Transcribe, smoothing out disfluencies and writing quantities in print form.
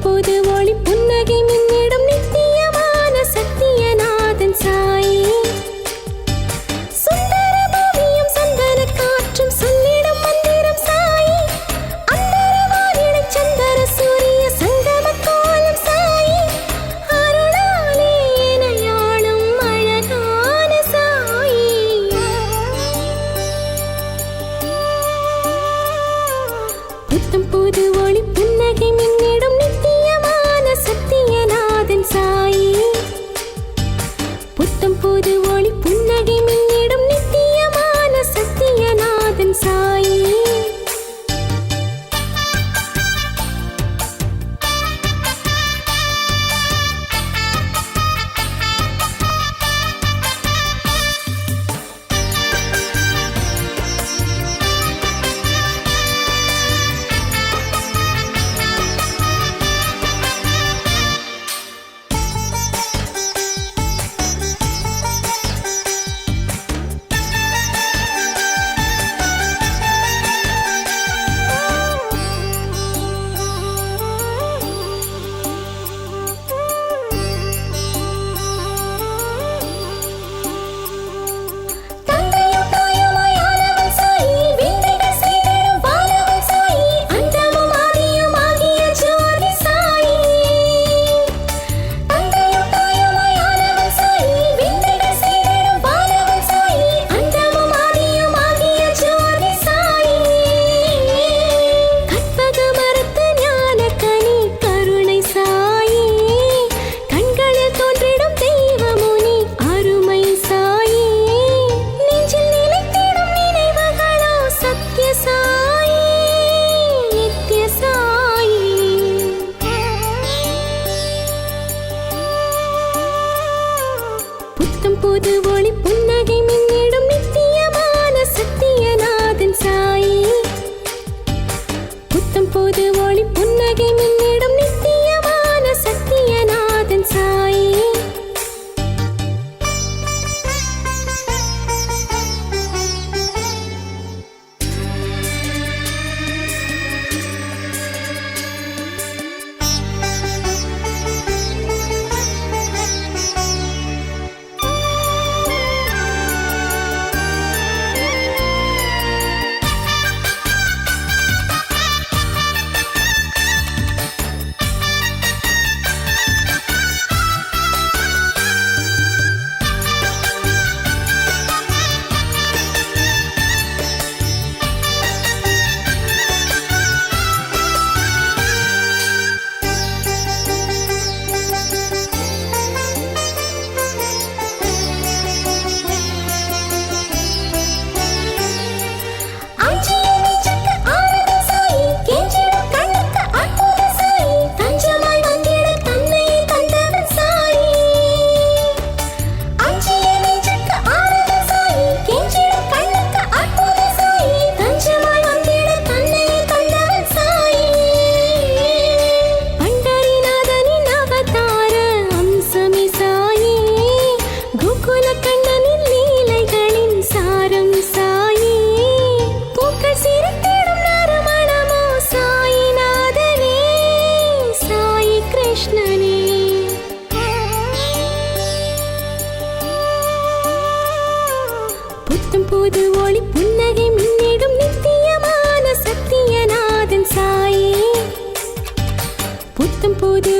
புது ஒளி புன்னகை மின்னிடும் நித்தியமான சத்தியநாதன் சாயி. சுந்தர பூமியும் சந்தன காற்றும் சொல்லிடும் மந்திரம் சாயி. அந்தரவானிடை சந்தர சூரிய சங்கம கோலம் சாயி. அருளாலே எனையாளும் அழகான சாயி. புத்தம் புது ஒளி புன்னகை மின்னிடும் நித்தியமான சத்தியநாதன் சாயி. புத்தம் புது ஒளி புன்னகை மின்னிடும் நித்தியமான சத்தியநாதன் சாயி. புது ஒளி புன்னகை மின்னிடும் நித்தியமான சத்தியநாதன் சாயி. புத்தம் புது ஒளி புன்னகை மின்னிடும் நித்தியமான சத்தியநாதன் சாயி. புத்தம் புது ஒளி புன்னகை மின்னிடும் நித்தியமான சத்தியநாதன் சாயி. புத்தம் புது